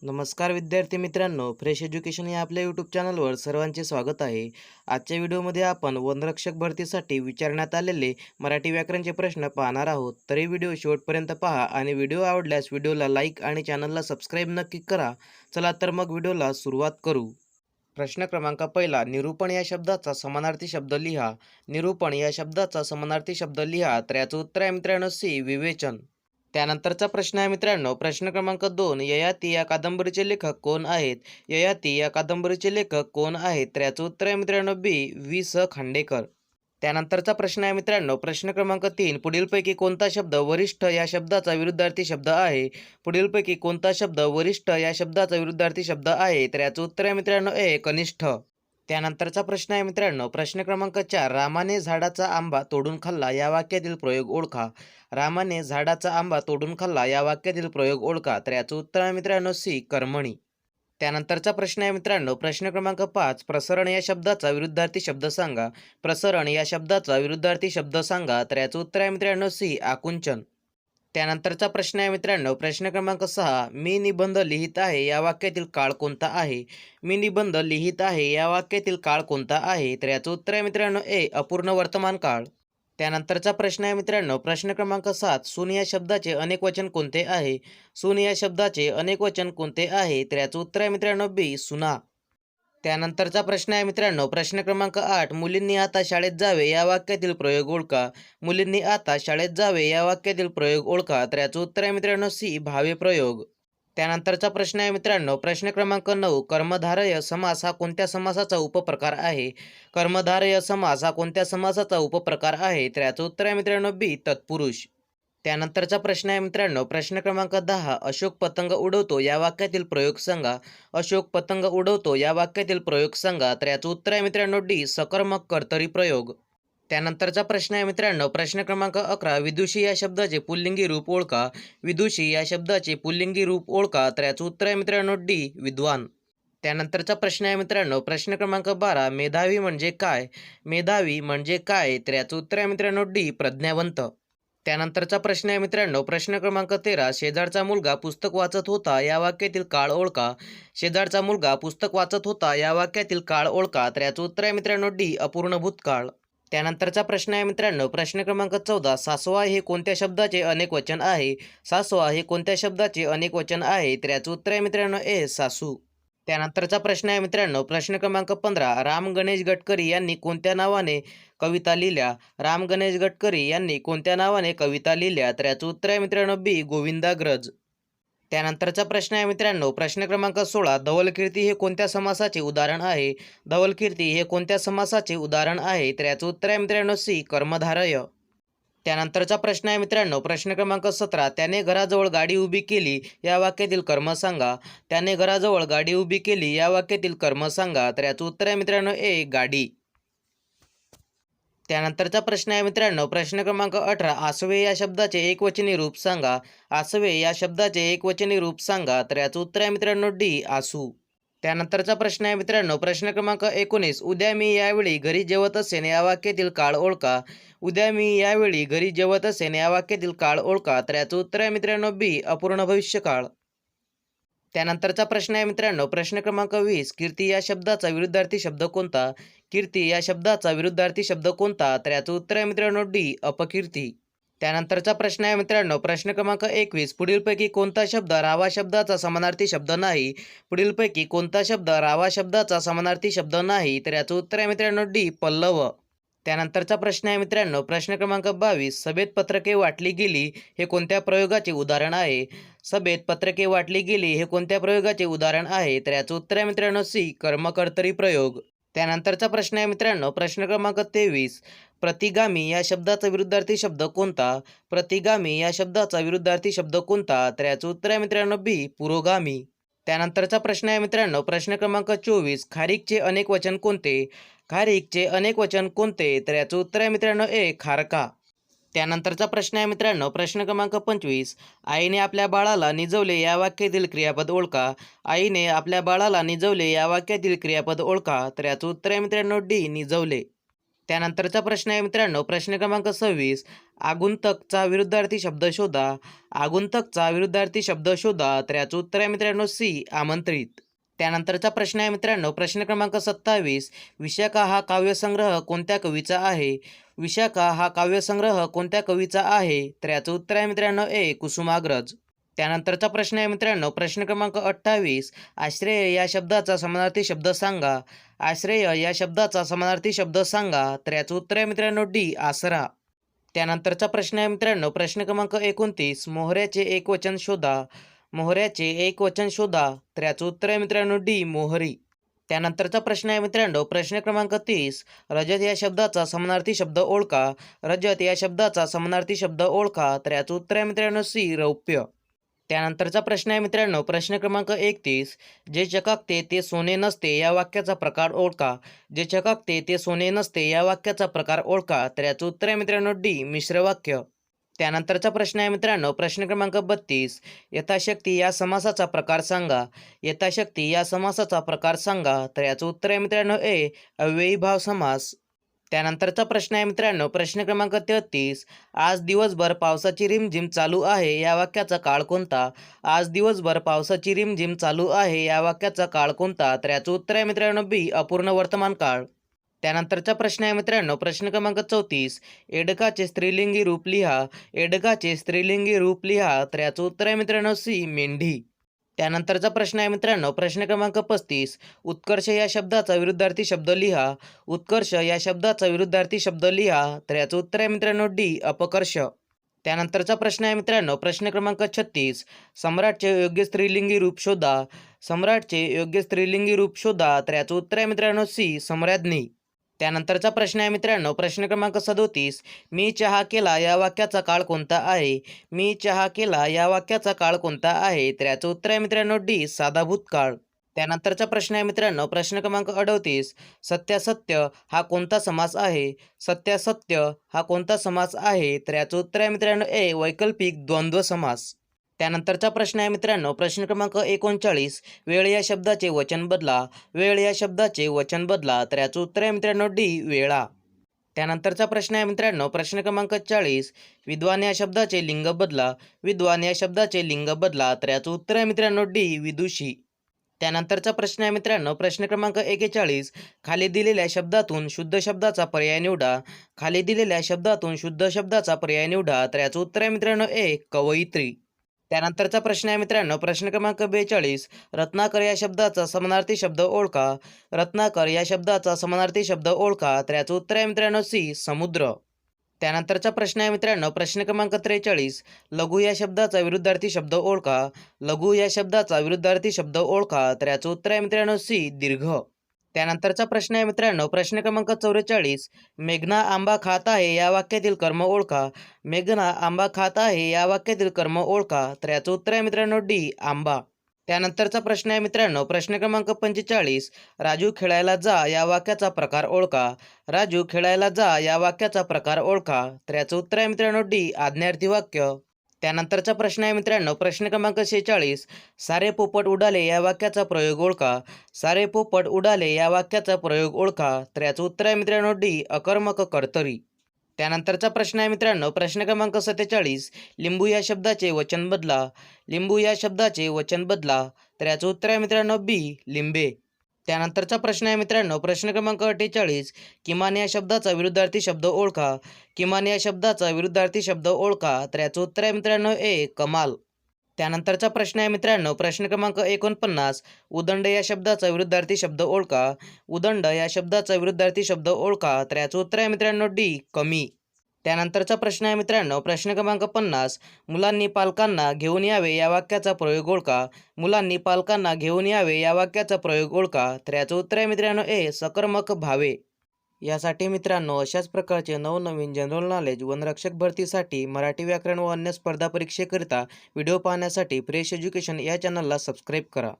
नमस्कार विद्यार्थी मित्रांनो, फ्रेश एज्युकेशन या आपल्या यूट्यूब चॅनलवर सर्वांचे स्वागत आहे. आजच्या व्हिडिओमध्ये आपण वनरक्षक भरतीसाठी विचारण्यात आलेले मराठी व्याकरणचे प्रश्न पाहणार आहोत. तरी व्हिडिओ शेवटपर्यंत पहा आणि व्हिडिओ आवडल्यास व्हिडिओला लाईक आणि चॅनलला सबस्क्राईब नक्की करा. चला तर मग व्हिडिओला सुरुवात करू. प्रश्न क्रमांक पहिला, निरूपण या शब्दाचा समानार्थी शब्द लिहा. निरूपण या शब्दाचा समानार्थी शब्द लिहा. तर याचं उत्तर आहे मित्रांनो सी, विवेचन. त्यानंतरचा प्रश्न आहे मित्रांनो, प्रश्न क्रमांक 2, ययाती या कादंबरीचे लेखक कोण आहेत? ययाती या कादंबरीचे लेखक कोण आहेत? तर याचं उत्तर आहे मित्रांनो बी, वि.स. खांडेकर. त्यानंतरचा प्रश्न आहे मित्रांनो, प्रश्न क्रमांक 3, पुढीलपैकी कोणता शब्द वरिष्ठ या शब्दाचा विरुद्धार्थी शब्द आहे? पुढीलपैकी कोणता शब्द वरिष्ठ या शब्दाचा विरुद्धार्थी शब्द आहे? तर याचं उत्तर आहे मित्रांनो ए, कनिष्ठ. त्यानंतरचा प्रश्न आहे मित्रांनो, प्रश्न क्रमांक 4, रामाने झाडाचा आंबा तोडून खाल्ला या वाक्यातील प्रयोग ओळखा. रामाने झाडाचा आंबा तोडून खाल्ला या वाक्यातील प्रयोग ओळखा. तर याचं उत्तर आहे मित्रांनो सी, कर्मणी. त्यानंतरचा प्रश्न आहे मित्रांनो, प्रश्न क्रमांक 5, प्रसरण या शब्दाचा विरुद्धार्थी शब्द सांगा. प्रसरण या शब्दाचा विरुद्धार्थी शब्द सांगा. तर याचं उत्तर आहे मित्रांनो सी, आकुंचन. त्यानंतरचा प्रश्न आहे मित्रांनो, प्रश्न क्रमांक 6, मी निबंध लिहित आहे या वाक्यातील काळ कोणता आहे? मी निबंध लिहित आहे या वाक्यातील काळ कोणता आहे? तर याचं उत्तर आहे मित्रांनो ए, अपूर्ण वर्तमान काळ. त्यानंतरचा प्रश्न आहे मित्रांनो, प्रश्न क्रमांक 7, सून या शब्दाचे अनेक वचन कोणते आहे? सून या शब्दाचे अनेक वचन कोणते आहे? तर याचं उत्तर आहे मित्रांनो बी, सुना. त्यानंतरचा प्रश्न आहे मित्रांनो, प्रश्न क्रमांक 8, मुलींनी आता शाळेत जावे या वाक्यातील प्रयोग ओळखा. मुलींनी आता शाळेत जावे या वाक्यातील प्रयोग ओळखा. तर याचं उत्तर आहे मित्रांनो सी, भावे प्रयोग. त्यानंतरचा प्रश्न आहे मित्रांनो, प्रश्न क्रमांक 9, कर्मधारय समास हा कोणत्या समासाचा उपप्रकार आहे? कर्मधारय समास हा कोणत्या समासाचा उपप्रकार आहे? तर याचं उत्तर आहे मित्रांनो बी, तत्पुरुष. त्यानंतरचा प्रश्न आहे मित्रांनो, प्रश्न क्रमांक 10, अशोक पतंग उडवतो या वाक्यातील प्रयोग सांगा. अशोक पतंग उडवतो या वाक्यातील प्रयोग सांगा. तर याचं उत्तर आहे मित्रांनो डी, सकर्मक कर्तरी प्रयोग. त्यानंतरचा प्रश्न आहे मित्रांनो, प्रश्न क्रमांक 11, विदुषी या शब्दाचे पुल्लिंगी रूप ओळखा. विदुषी या शब्दाचे पुल्लिंगी रूप ओळखा. तर याचं उत्तर आहे मित्रांनो डी, विद्वान. त्यानंतरचा प्रश्न आहे मित्रांनो, प्रश्न क्रमांक 12, मेधावी म्हणजे काय? मेधावी म्हणजे काय? तर याचं उत्तर आहे मित्रांनो डी, प्रज्ञावंत. त्यानंतरचा प्रश्न आहे मित्रांनो, प्रश्न क्रमांक 13, शेजारचा मुलगा पुस्तक वाचत होता या वाक्यातील काळ ओळखा. शेजारचा मुलगा पुस्तक वाचत होता या वाक्यातील काळ ओळखा. तर याचं उत्तर आहे मित्रांनो डी, अपूर्ण भूतकाळ. त्यानंतरचा प्रश्न आहे मित्रांनो, प्रश्न क्रमांक 14, सासवा हे कोणत्या शब्दाचे अनेक वचन आहे? सासवा हे कोणत्या शब्दाचे अनेक वचन आहे? तर याचं उत्तर आहे मित्रांनो ए, सासू. त्यानंतरचा प्रश्न आहे मित्रांनो, प्रश्न क्रमांक 15, राम गणेश गडकरी यांनी कोणत्या नावाने कविता लिहिल्या? राम गणेश गडकरी यांनी कोणत्या नावाने कविता लिहिल्या? तर याचं उत्तर आहे मित्रांनो बी, गोविंदाग्रज. त्यानंतरचा प्रश्न आहे मित्रांनो, प्रश्न क्रमांक 16, धवलकीर्ती हे कोणत्या समासाचे उदाहरण आहे? धवलकीर्ती हे कोणत्या समासाचे उदाहरण आहे? तर याचं उत्तर आहे मित्रांनो सी, कर्मधारय. त्यानंतरचा प्रश्न आहे मित्रांनो, प्रश्न क्रमांक 17, त्याने घराजवळ गाडी उभी केली या वाक्यातील कर्म सांगा. त्याने घराजवळ गाडी उभी केली या वाक्यातील कर्म सांगा. तर याचं उत्तर आहे मित्रांनो ए, गाडी. त्यानंतरचा प्रश्न आहे मित्रांनो, प्रश्न क्रमांक 18, आसवे या शब्दाचे एकवचनी रूप सांगा. आसवे या शब्दाचे एकवचनी रूप सांगा. तर याचं उत्तर आहे मित्रांनो डी, आसू. त्यानंतरचा प्रश्न आहे मित्रांनो, प्रश्न क्रमांक 19, उद्या मी यावेळी घरी जेवत असेन या वाक्यातील काळ ओळखा. उद्या मी यावेळी घरी जेवत असेन या वाक्यातील काळ ओळखा. तर याचं उत्तर आहे मित्रांनो बी, अपूर्ण भविष्यकाळ. त्यानंतरचा प्रश्न आहे मित्रांनो, प्रश्न क्रमांक 20, कीर्ती या शब्दाचा विरुद्धार्थी शब्द कोणता? कीर्ती या शब्दाचा विरुद्धार्थी शब्द कोणता? तर याचं उत्तर आहे मित्रांनो डी, अपकीर्ती. त्यानंतरचा प्रश्न आहे मित्रांनो, प्रश्न क्रमांक 21, पुढीलपैकी कोणता शब्द रावा शब्दाचा समानार्थी शब्द नाही? पुढीलपैकी कोणता शब्द रावा शब्दाचा समानार्थी शब्द नाही? तर याचं उत्तर आहे मित्रांनो डी, पल्लव. त्यानंतरचा प्रश्न आहे मित्रांनो, प्रश्न क्रमांक 22, सभेत पत्रके वाटली गेली हे कोणत्या प्रयोगाचे उदाहरण आहे? सभेत पत्रके वाटली गेली हे कोणत्या प्रयोगाचे उदाहरण आहे? तर याचं उत्तर आहे मित्रांनो सी, कर्मकर्तरी प्रयोग. त्यानंतरचा प्रश्न आहे मित्रांनो, प्रश्न क्रमांक 23, प्रतिगामी या शब्दाचा विरुद्धार्थी शब्द कोणता? प्रतिगामी या शब्दाचा विरुद्धार्थी शब्द कोणता? तर याचं उत्तर आहे मित्रांनो बी, पुरोगामी. त्यानंतरचा प्रश्न आहे मित्रांनो, प्रश्न क्रमांक 24, खारीकचे अनेक वचन कोणते? खारीकचे अनेक वचन कोणते? तर याचं उत्तर आहे मित्रांनो ए, खारका. त्यानंतरचा प्रश्न आहे मित्रांनो, प्रश्न क्रमांक 25, आईने आपल्या बाळाला निजवले या वाक्यातील क्रियापद ओळखा. आईने आपल्या बाळाला निजवले या वाक्यातील क्रियापद ओळखा. तर याचं उत्तर आहे मित्रांनो डी, निजवले. त्यानंतरचा प्रश्न आहे मित्रांनो, प्रश्न क्रमांक 26. आगुंतकचा विरुद्धार्थी शब्द शोधा. आगुंतकचा विरुद्धार्थी शब्द शोधा. तर याचं उत्तर आहे मित्रांनो सी, आमंत्रित. त्यानंतरचा प्रश्न आहे मित्रांनो, प्रश्न क्रमांक 27. विशाखा हा काव्यसंग्रह कोणत्या कवीचा आहे? विशाखा हा काव्यसंग्रह कोणत्या कवीचा आहे? तर याचं उत्तर आहे मित्रांनो ए, कुसुमाग्रज. त्यानंतरचा प्रश्न आहे मित्रांनो, प्रश्न क्रमांक 28. आश्रय या शब्दाचा समानार्थी शब्द सांगा. आश्रय या शब्दाचा समानार्थी शब्द सांगा. तर याचं उत्तर आहे मित्रांनो डी, आसरा. त्यानंतरचा प्रश्न आहे मित्रांनो, प्रश्न क्रमांक 29. मोहऱ्याचे एकवचन शोधा. मोहऱ्याचे एकवचन शोधा. तर याचं उत्तर आहे मित्रांनो डी, मोहरी. त्यानंतरचा प्रश्न आहे मित्रांनो, प्रश्न क्रमांक 30. रजत या शब्दाचा समानार्थी शब्द ओळखा. रजत या शब्दाचा समानार्थी शब्द ओळखा. तर याचं उत्तर आहे मित्रांनो सी, रौप्य. त्यानंतरचा प्रश्न आहे मित्रांनो, प्रश्न क्रमांक 31. जे चकाकते ते सोने नसते या वाक्याचा प्रकार ओळखा. जे चकाकते ते सोने नसते या वाक्याचा प्रकार ओळखा. तर याचं उत्तर आहे मित्रांनो डी, मिश्र वाक्य. त्यानंतरचा प्रश्न आहे मित्रांनो, प्रश्न क्रमांक 32. यथाशक्ती या समासाचा प्रकार सांगा. यथाशक्ती या समासाचा प्रकार सांगा. तर याचं उत्तर आहे मित्रांनो ए, अव्ययी भाव समास. त्यानंतरचा प्रश्न आहे मित्रांनो, प्रश्न क्रमांक 33. आज दिवसभर पावसाची रिमझिम चालू आहे या वाक्याचा काळ कोणता? आज दिवसभर पावसाची रिमझिम चालू आहे या वाक्याचा काळ कोणता? तर याचं उत्तर आहे मित्रांनो बी, अपूर्ण वर्तमान काळ. त्यानंतरचा प्रश्न आहे मित्रांनो, प्रश्न क्रमांक 34. एडकाचे स्त्रीलिंगी रूप लिहा. एडकाचे स्त्रीलिंगी रूप लिहा. तर याचं उत्तर आहे मित्रांनो सी, मेंढी. त्यानंतरचा प्रश्न आहे मित्रांनो, प्रश्न क्रमांक 35. उत्कर्ष या शब्दाचा विरुद्धार्थी शब्द लिहा. उत्कर्ष या शब्दाचा विरुद्धार्थी शब्द लिहा. तर याचं उत्तर आहे मित्रांनो डी, अपकर्ष. त्यानंतरचा प्रश्न आहे मित्रांनो, प्रश्न क्रमांक 36. सम्राटचे योग्य स्त्रीलिंगी रूप शोधा. सम्राटचे योग्य स्त्रीलिंगी रूप शोधा. तर याचं उत्तर आहे मित्रांनो सी, सम्राज्ञी. त्यानंतरचा प्रश्न आहे मित्रांनो, प्रश्न क्रमांक 37. मी चहा केला या वाक्याचा काळ कोणता आहे? मी चहा केला या वाक्याचा काळ कोणता आहे? तर याचं उत्तर आहे मित्रांनो डी, साधा भूतकाळ. त्यानंतरचा प्रश्न आहे मित्रांनो, प्रश्न क्रमांक 38. सत्यासत्य हा कोणता समास आहे? सत्यासत्य हा कोणता समास आहे? तर याचं उत्तर आहे मित्रांनो ए, वैकल्पिक द्वंद्व समास. त्यानंतरचा प्रश्न आहे मित्रांनो, प्रश्न क्रमांक 39. वेळ या शब्दाचे वचन बदला. वेळ या शब्दाचे वचन बदला. तर याचं उत्तर आहे मित्रांनो डी, वेळा. त्यानंतरचा प्रश्न आहे मित्रांनो, प्रश्न क्रमांक 40. विद्वान या शब्दाचे लिंग बदला. विद्वान या शब्दाचे लिंग बदला. तर याचं उत्तर आहे मित्रांनो डी, विदुषी. त्यानंतरचा प्रश्न आहे मित्रांनो, प्रश्न क्रमांक 41. खाली दिलेल्या शब्दातून शुद्ध शब्दाचा पर्याय निवडा. खाली दिलेल्या शब्दातून शुद्ध शब्दाचा पर्याय निवडा. तर याचं उत्तर आहे मित्रांनो ए, कवयित्री. त्यानंतरचा प्रश्न आहे मित्रांनो, प्रश्न क्रमांक 42. रत्नाकर या शब्दाचा समानार्थी शब्द ओळखा. रत्नाकर या शब्दाचा समानार्थी शब्द ओळखा. तर याचं उत्तर आहे मित्रांनो सी, समुद्र. त्यानंतरचा प्रश्न आहे मित्रांनो, प्रश्न क्रमांक 43. लघु या शब्दाचा विरुद्धार्थी शब्द ओळखा. लघु या शब्दाचा विरुद्धार्थी शब्द ओळखा. तर याचं उत्तर आहे मित्रांनो सी, दीर्घ. त्यानंतरचा प्रश्न आहे मित्रांनो, प्रश्न क्रमांक 44. मेघना आंबा खात आहे या वाक्यातील कर्म ओळखा. मेघना आंबा खात आहे या वाक्यातील कर्म ओळखा. तर याचं उत्तर आहे मित्रांनो डी, आंबा. त्यानंतरचा प्रश्न आहे मित्रांनो, प्रश्न क्रमांक 45. राजू खेळायला जा या वाक्याचा प्रकार ओळखा. राजू खेळायला जा या वाक्याचा प्रकार ओळखा. तर याचं उत्तर आहे मित्रांनो डी, आज्ञार्थी वाक्य. त्यानंतरचा प्रश्न आहे मित्रांनो, प्रश्न क्रमांक 46. सारे पोपट उडाले या वाक्याचा प्रयोग ओळखा. सारे पोपट उडाले या वाक्याचा प्रयोग ओळखा. तर याचं उत्तर आहे मित्रांनो डी, अकर्मक कर्तरी. त्यानंतरचा प्रश्न आहे मित्रांनो, प्रश्न क्रमांक 47. लिंबू या शब्दाचे वचन बदला. लिंबू या शब्दाचे वचन बदला. तर याचं उत्तर आहे मित्रांनो बी, लिंबे. त्यानंतरचा प्रश्न आहे मित्रांनो, प्रश्न क्रमांक 48. किमान या शब्दाचा विरुद्धार्थी शब्द ओळखा. किमान या शब्दाचा विरुद्धार्थी शब्द ओळखा. तर याचं उत्तर आहे मित्रांनो ए, कमाल. त्यानंतरचा प्रश्न आहे मित्रांनो, प्रश्न क्रमांक 49. उदंड या शब्दाचा विरुद्धार्थी शब्द ओळखा. उदंड या शब्दाचा विरुद्धार्थी शब्द ओळखा. तर याचं उत्तर आहे मित्रांनो डी, कमी. त्यानंतरचा प्रश्न आहे मित्रांनो, प्रश्न क्रमांक 50. मुलांनी पालकांना घेऊन यावे या वाक्याचा प्रयोग ओळखा. मुलांनी पालकांना घेऊन यावे या वाक्याचा प्रयोग ओळखा. तर याचं उत्तर आहे मित्रांनो ए, सकर्मक भावे. यासाठी मित्रांनो, अशाच प्रकारचे नवनवीन जनरल नॉलेज वनरक्षक भरतीसाठी मराठी व्याकरण व अन्य स्पर्धा परीक्षेकरिता व्हिडिओ पाहण्यासाठी फ्रेश एज्युकेशन या चॅनलला सबस्क्राईब करा.